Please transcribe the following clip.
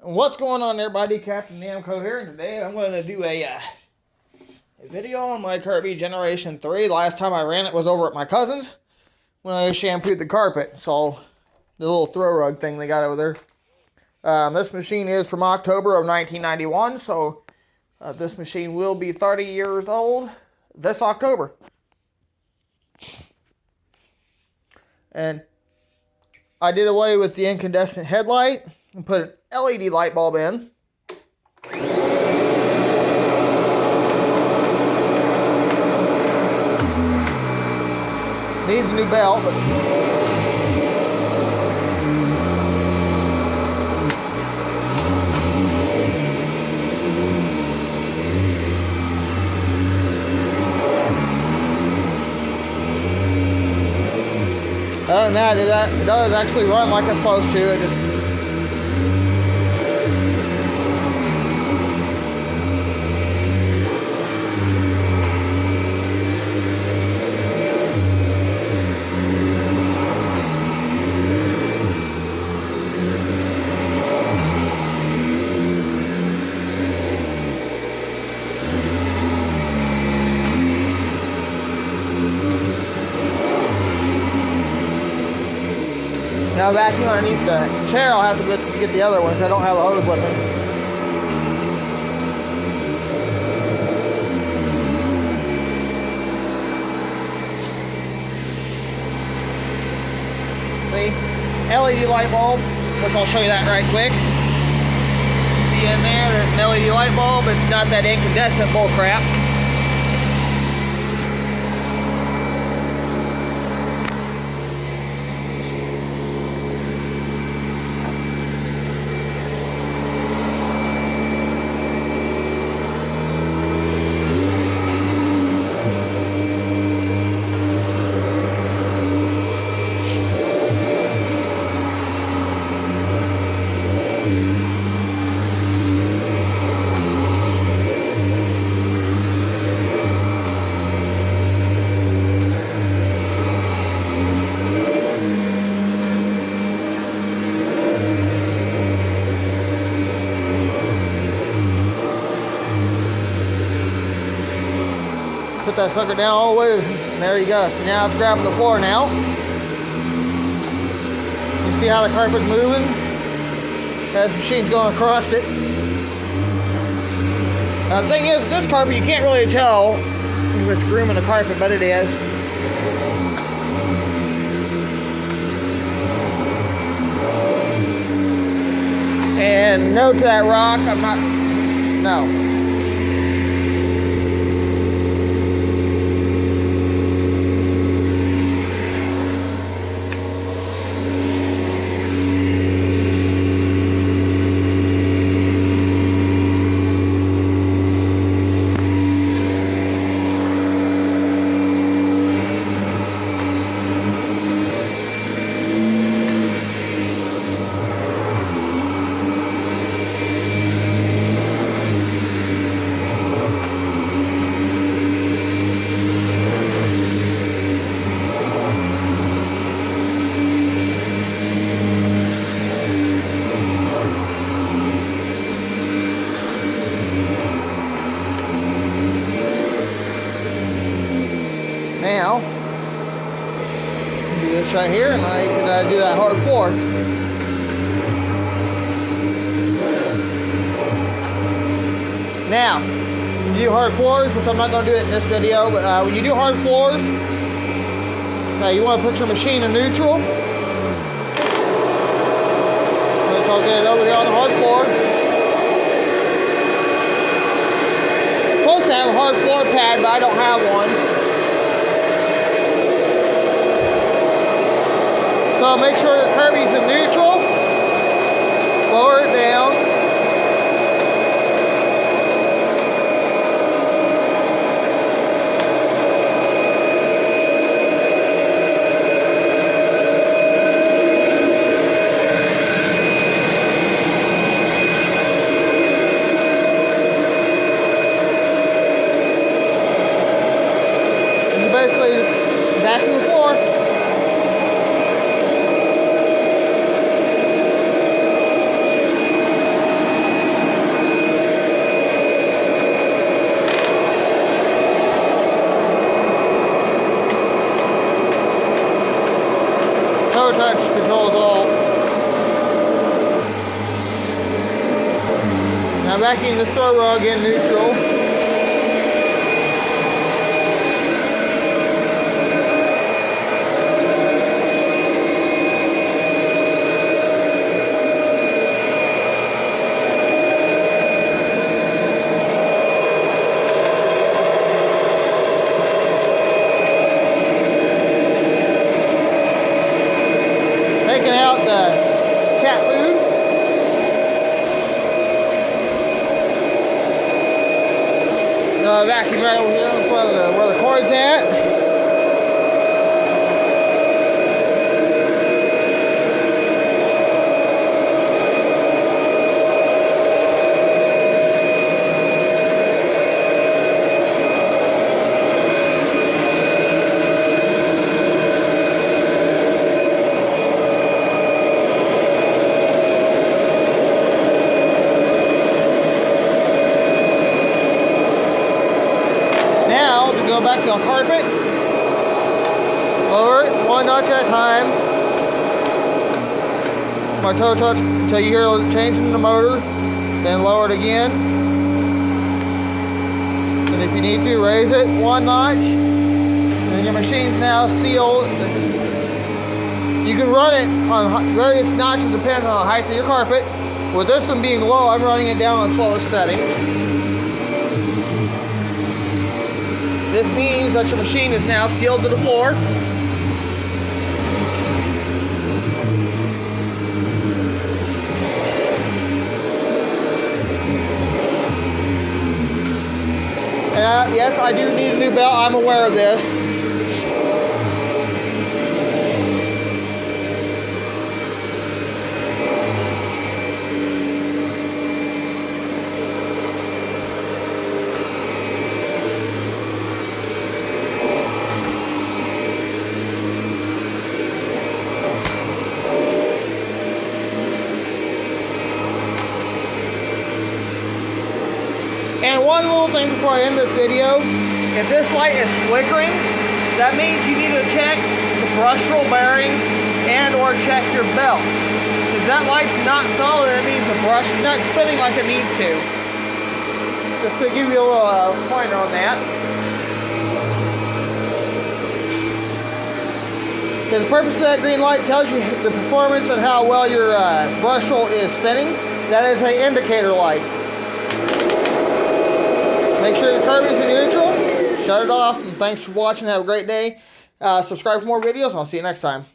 What's going on, everybody? Captain Namco here, and today I'm going to do a video on my Kirby Generation 3. Last time I ran it was over at my cousin's when I shampooed the carpet. So, the little throw rug thing they got over there. This machine is from October of 1991, so this machine will be 30 years old this October. And I did away with the incandescent headlight and put an LED light bulb in. Needs a new belt, but other than that, it does actually run like it's supposed to. It just now vacuum underneath the chair. I'll have to get the other one because I don't have a hose with me. See? LED light bulb, which I'll show you that right quick. See in there, there's an LED light bulb. It's not that incandescent bull crap. Put that sucker down all the way, and there you go. So now it's grabbing the floor now. You see how the carpet's moving? That machine's going across it. Now the thing is, this carpet, you can't really tell if it's grooming the carpet, but it is. And no to that rock, I'm not, no. Now, do this right here, and I can do that hard floor. Now, when you do hard floors, which I'm not going to do it in this video, but when you do hard floors, you want to put your machine in neutral. Which I'll get it over here on the hard floor. I'm supposed to have a hard floor pad, but I don't have one. So make sure your Kirby's in neutral, lower it down. And you basically vacuum the floor. Now vacuum this throw rug in neutral. Taking out the cat food. Vacuum right over here in front of where the cord's at. Go back to the carpet, lower it 1 notch at a time. My toe touch until you hear it changing the motor, then lower it again. And if you need to, raise it 1 notch. And your machine's now sealed. You can run it on various notches depending on the height of your carpet. With this one being low, I'm running it down on slowest setting. This means that your machine is now sealed to the floor. Yes, I do need a new belt. I'm aware of this. And one little thing before I end this video, if this light is flickering, that means you need to check the brush roll bearings and or check your belt. If that light's not solid, that means the brush is not spinning like it needs to. Just to give you a little pointer on that. The purpose of that green light tells you the performance and how well your brush roll is spinning. That is an indicator light. Make sure your Kirby's in neutral, shut it off, and thanks for watching. Have a great day. Subscribe for more videos, and I'll see you next time.